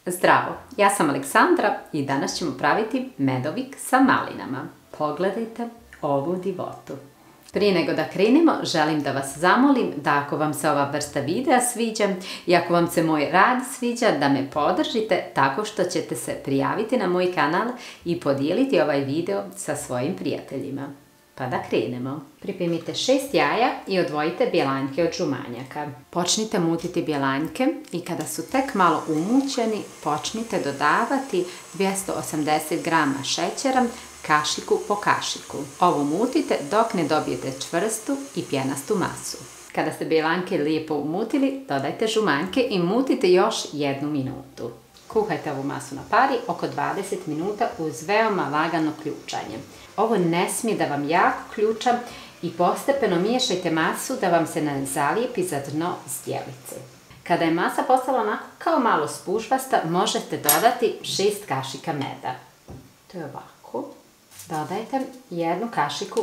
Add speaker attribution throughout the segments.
Speaker 1: Zdravo, ja sam Aleksandra i danas ćemo praviti medovik sa malinama. Pogledajte ovu divotu. Prije nego da krenemo, želim da vas zamolim da ako vam se ova vrsta videa sviđa i ako vam se moj rad sviđa, da me podržite tako što ćete se prijaviti na moj kanal i podijeliti ovaj video sa svojim prijateljima. Pa da krenemo. Pripremite 6 jaja i odvojite bjelanjke od žumanjaka. Počnite mutiti bjelanjke i kada su tek malo umućeni, počnite dodavati 280 g šećera, kašiku po kašiku. Ovo mutite dok ne dobijete čvrstu i pjenastu masu. Kada ste bjelanjke lijepo umutili, dodajte žumanjke i mutite još 1 minutu. Kuhajte ovu masu na pari oko 20 minuta uz veoma lagano ključanje. Ovo ne smije da vam jako ključa i postepeno miješajte masu da vam se ne zalijepi za dno zdjelice. Kada je masa postala onako kao malo spužvasta, možete dodati 6 kašika meda. To je ovako. Dodajte 1 kašiku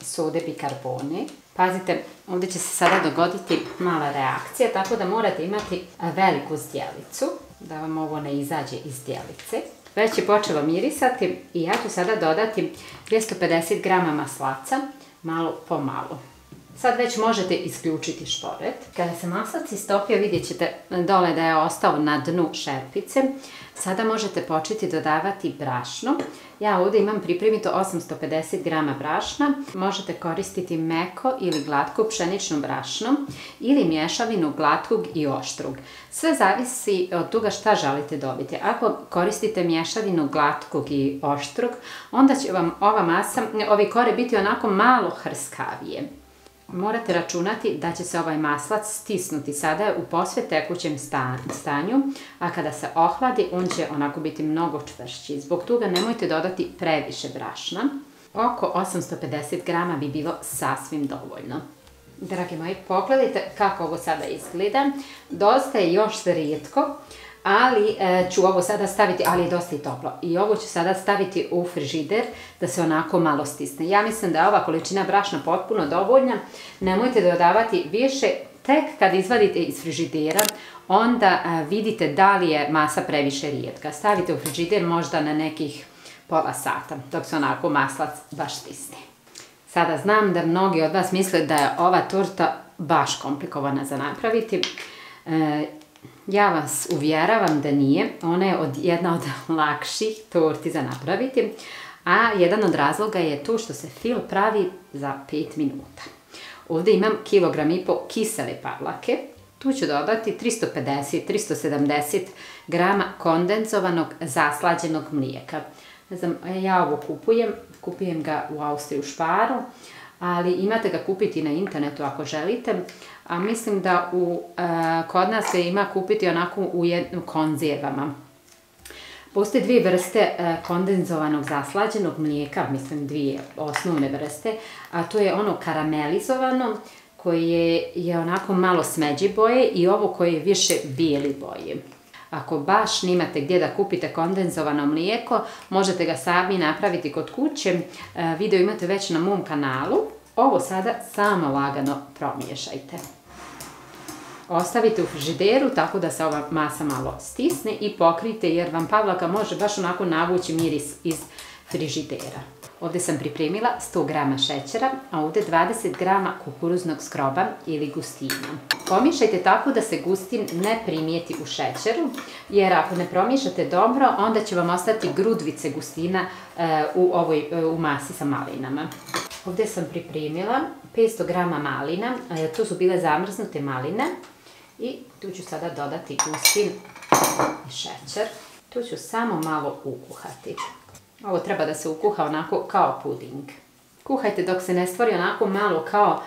Speaker 1: sode bikarbone. Pazite, ovdje će se sada dogoditi mala reakcija, tako da morate imati veliku zdjelicu, da vam ovo ne izađe iz zdjelice. Već je počelo mirisati i ja ću sada dodati 250 g maslaca, malo po malo. Sad već možete isključiti šporet. Kada se maslac istopio, vidjet ćete dole da je ostao na dnu šerpice. Sada možete početi dodavati brašno. Ja ovdje imam pripremito 850 g brašna. Možete koristiti meko ili glatko pšenično brašno ili mješavinu glatkog i oštrog. Sve zavisi od toga šta želite dobiti. Ako koristite mješavinu glatkog i oštrog, onda će vam ova masa, ovi kore biti onako malo hrskavije. Morate računati da će se ovaj maslac stisnuti. Sada je u posve tekućem stanju, a kada se ohladi, on će onako biti mnogo čvršći. Zbog toga nemojte dodati previše brašna. Oko 850 g bi bilo sasvim dovoljno. Dragi moji, pogledajte kako ovo sada izgleda. Dosta je još rijetko, ali ću ovo sada staviti, ali je dosta i toplo. I ovo ću sada staviti u frižider da se onako malo stisne. Ja mislim da je ova količina brašna potpuno dovoljna. Nemojte dodavati više. Tek kad izvadite iz frižidera, onda vidite da li je masa previše rijetka. Stavite u frižider možda na nekih pola sata, dok se onako maslac baš stisne. Sada znam da mnogi od vas misle da je ova torta baš komplikovana za napraviti. Ja vas uvjeravam da nije. Ona je jedna od lakših torti za napraviti, a jedan od razloga je to što se fil pravi za 5 minuta. Ovdje imam 1,5 kg kisele pavlake. Tu ću dodati 350-370 g kondenzovanog zaslađenog mlijeka. Ne znam, ja ovo kupujem ga u Austriji u Sparu, ali imate ga kupiti na internetu ako želite, a mislim da kod nas se ima kupiti onako u konzervama. Postoje 2 vrste kondenzovanog zaslađenog mlijeka, mislim 2 osnovne vrste, a to je ono karamelizovano koje je onako malo smeđe boje i ovo koje je više bijeli boje. Ako baš nimate gdje da kupite kondenzovano mlijeko, možete ga sami napraviti kod kuće. Video imate već na mom kanalu. Ovo sada samo lagano promiješajte. Ostavite u frižideru tako da se ova masa malo stisne i pokrijte jer vam pavlaka može baš onako navući miris iz frižidera. Ovdje sam pripremila 100 g šećera, a ovdje 20 g kukuruznog skroba ili gustina. Pomiješajte tako da se gustin ne primijeti u šećeru, jer ako ne promiješate dobro, onda će vam ostati grudvice gustina u masi sa malinama. Ovdje sam pripremila 500 g malina, to su bile zamrznute maline i tu ću sada dodati gustin i šećer. Tu ću samo malo ukuhati. Ovo treba da se ukuha onako kao puding. Kuhajte dok se ne stvori onako malo kao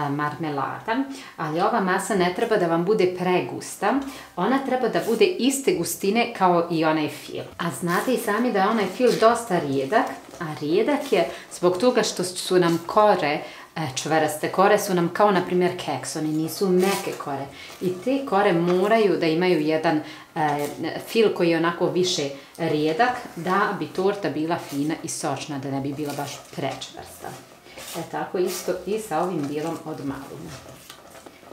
Speaker 1: marmelada, ali ova masa ne treba da vam bude pregusta. Ona treba da bude iste gustine kao i onaj fil. A znate i sami da je onaj fil dosta rijedak, a rijedak je zbog toga što su nam kore čvrste. Kore su nam kao na primjer keks, oni nisu meke kore. I te kore moraju da imaju jedan fil koji je onako više rijedak da bi torta bila fina i sočna, da ne bi bila baš prečvrsta. Tako isto i sa ovim dijelom od malina.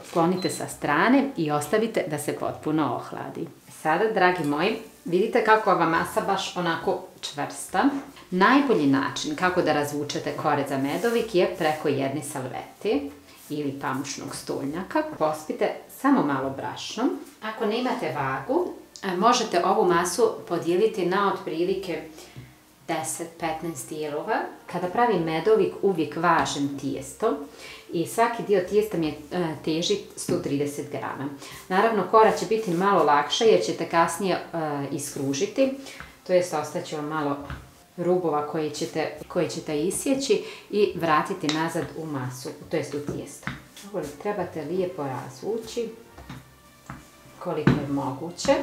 Speaker 1: Sklonite sa strane i ostavite da se potpuno ohladi. Sada, dragi moji, Vidite kako ova masa baš onako čvrsta. Najbolji način kako da razvučete kore za medovik je preko jedne salvete ili pamučnog stolnjaka. Pospite samo malo brašnom. Ako nemate vagu, možete ovu masu podijeliti na otprilike 10-15 dijelova. Kada pravim medovik uvijek važem tijesto i svaki dio tijesta mi teži 130 grama. Naravno, kora će biti malo lakša jer ćete kasnije iskružiti, to jest ostaće vam malo rubova koje ćete isjeći i vratiti nazad u masu, to jest u tijesto. Ovo trebate lijepo razvući koliko je moguće.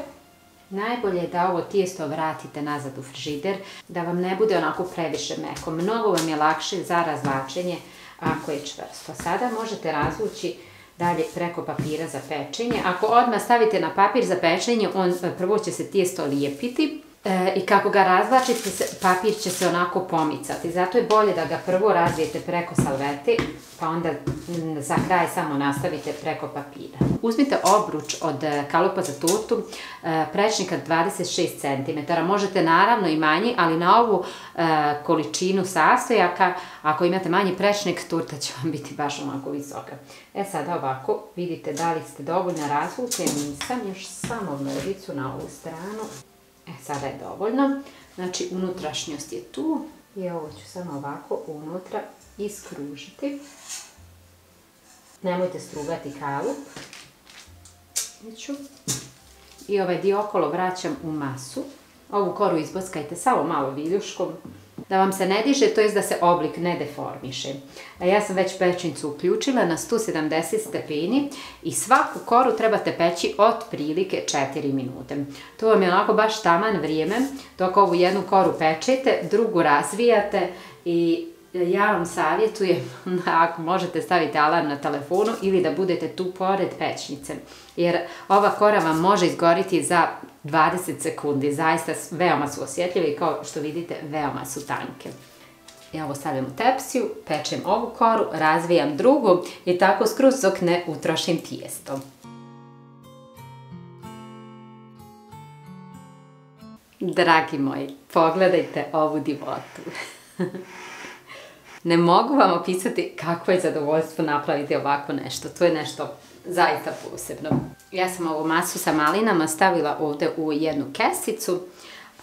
Speaker 1: Najbolje je da ovo tijesto vratite nazad u frižider, da vam ne bude onako previše meko. Mnogo vam je lakše za razvlačenje ako je čvrsto. Sada možete razvući dalje preko papira za pečenje. Ako odmah stavite na papir za pečenje, prvo će se tijesto lijepiti i kako ga razvlačite, papir će se onako pomicati. Zato je bolje da ga prvo razvijete preko salvete, pa onda za kraj samo nastavite preko papira. Uzmite obruč od kalupa za tortu, prečnika 26 cm. Možete naravno i manji, ali na ovu količinu sastojaka, ako imate manji prečnik, torta će vam biti baš onako visoka. Sada ovako, vidite da li ste dovoljno razvukli, nisam, još samo mrvicu na ovu stranu. Sada je dovoljno. Znači, unutrašnjost je tu i ovo ću samo ovako unutra iskružiti. Nemojte strugati kalup. I ovaj dio okolo vraćam u masu. Ovu koru izbockajte samo malo viljuškom, da vam se ne diže, to jest da se oblik ne deformiše. Ja sam već pećnicu uključila na 170 stepeni i svaku koru trebate peći otprilike 4 minute. To vam je onako baš taman vrijeme dok ovu jednu koru pečete, drugu razvijate i ja vam savjetujem ako možete staviti alarm na telefonu ili da budete tu pored pećnice. Jer ova kora vam može izgoriti za 20 sekundi. Zaista veoma su osjetljive i kao što vidite veoma su tanke. Ja ovo stavljam u tepsiju, pečem ovu koru, razvijam drugu i tako skroz dok ne utrošim tijesto. Dragi moji, pogledajte ovu divotu. Ne mogu vam opisati kakvo je zadovoljstvo napraviti ovako nešto. To je nešto zaista posebno. Ja sam ovu masu sa malinama stavila ovdje u jednu kesicu.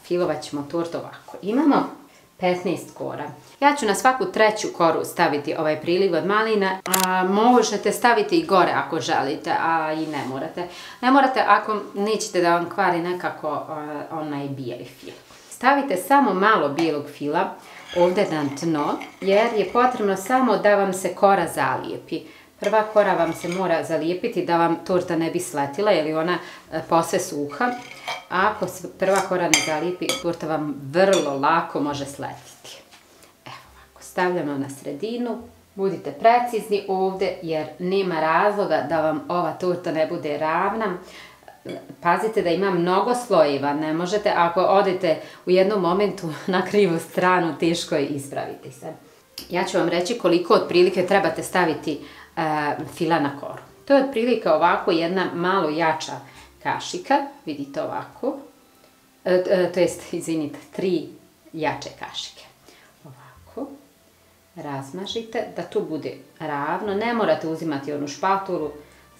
Speaker 1: Filovat ćemo tortu ovako. Imamo 15 kora. Ja ću na svaku treću koru staviti ovaj priliv od malina. Možete staviti i gore ako želite, a i ne morate. Ne morate ako nećete da vam kvari nekako onaj bijeli fil. Stavite samo malo bijelog fila ovdje na dno, jer je potrebno samo da vam se kora zalijepi. Prva kora vam se mora zalijepiti da vam torta ne bi sletila, jer je ona posve suha. A ako se prva kora ne zalijepi, torta vam vrlo lako može sletiti. Evo ovako, stavljamo na sredinu. Budite precizni ovdje, jer nema razloga da vam ova torta ne bude ravna. Pazite da ima mnogo slojeva, ne možete, ako odete u jednom momentu na krivu stranu, teško je ispraviti se. Ja ću vam reći koliko otprilike trebate staviti fila na koru. To je otprilike ovako jedna malo jača kašika, vidite ovako, to jest, izvinite, 3 jače kašike. Ovako, razmažite da tu bude ravno, ne morate uzimati onu špatulu,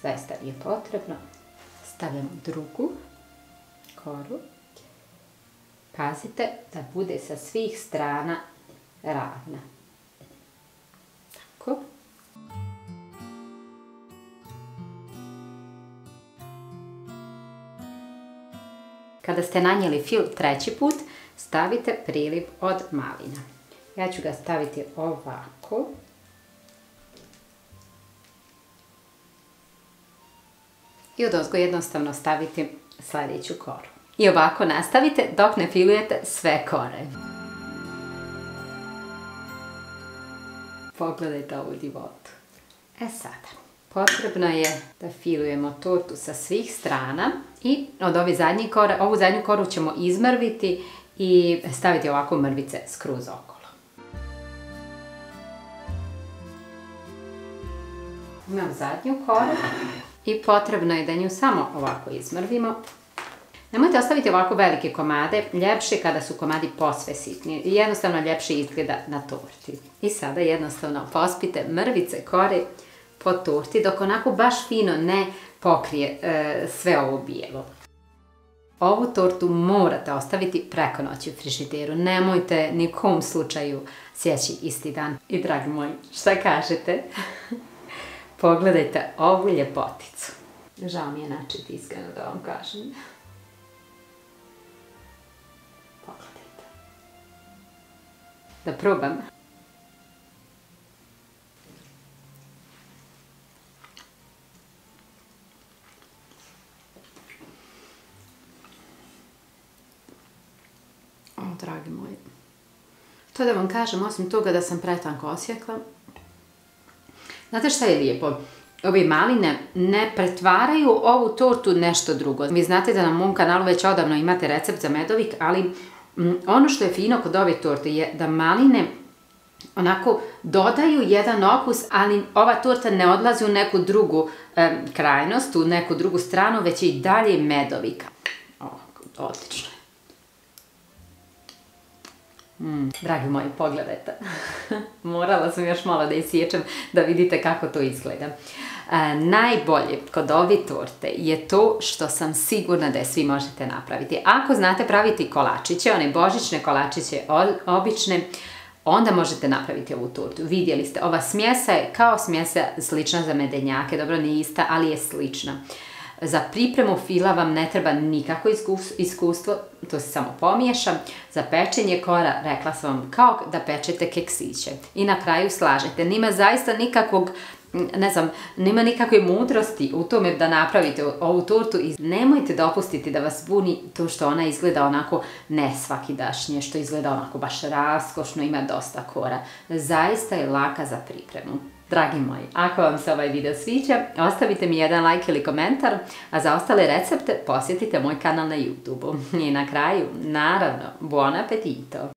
Speaker 1: zaista nije potrebno. Stavljamo drugu koru. Pazite da bude sa svih strana ravna. Tako. Kada ste nanijeli fil treći put, stavite priliv od malina. Ja ću ga staviti ovako. I odozgo jednostavno staviti sljedeću koru. I ovako nastavite dok ne filujete sve kore. Pogledajte ovu divotu. Sada, potrebno je da filujemo tortu sa svih strana i od ovu zadnju koru ćemo izmrviti i staviti ovako mrvice skroz okolo. Imam zadnju koru. I potrebno je da nju samo ovako izmrvimo. Nemojte ostaviti ovako velike komade, ljepše kada su komadi posve sitni i jednostavno ljepše izgleda na torti. I sada jednostavno pospite mrvice kore po torti dok onako baš fino ne pokrije sve ovo bijelo. Ovu tortu morate ostaviti preko noći u frižideru, nemojte ni u kom slučaju sjeći isti dan. I dragi moji, šta kažete? Pogledajte ovu ljepoticu. Žao mi je načeti, iskreno da vam kažem. Pogledajte. Da probam. O, dragi moji. To da vam kažem, osim toga da sam pretanko osjekla. Znate šta je lijepo? Ove maline ne pretvaraju ovu tortu nešto drugo. Vi znate da na mom kanalu već odavno imate recept za medovik, ali ono što je fino kod ove torte je da maline onako dodaju jedan okus, ali ova torta ne odlazi u neku drugu krajnost, u neku drugu stranu, već je i dalje medovika. Odlično je. Dragi moji, pogledajte. Morala sam još malo da isječem da vidite kako to izgleda. Najbolje kod ove torte je to što sam sigurna da je svi možete napraviti. Ako znate praviti kolačiće, one božićne kolačiće obične, onda možete napraviti ovu tortu. Vidjeli ste, ova smjesa je kao smjesa slična za medenjake, dobro nije ista, ali je slična. Za pripremu fila vam ne treba nikako iskustvo, to se samo pomiješa. Za pečenje kora, rekla sam vam, kao da pečete keksiće. I na kraju slažete. Nima zaista nikakvog, ne znam, nima nikakve mudrosti u tome da napravite ovu tortu i nemojte dopustiti da vas buni to što ona izgleda onako nesvakidašnje, što izgleda onako baš raskošno, ima dosta kora. Zaista je laka za pripremu. Dragi moji, ako vam se ovaj video sviđa, ostavite mi jedan like ili komentar, a za ostale recepte posjetite moj kanal na YouTube-u. I na kraju, naravno, buon appetito!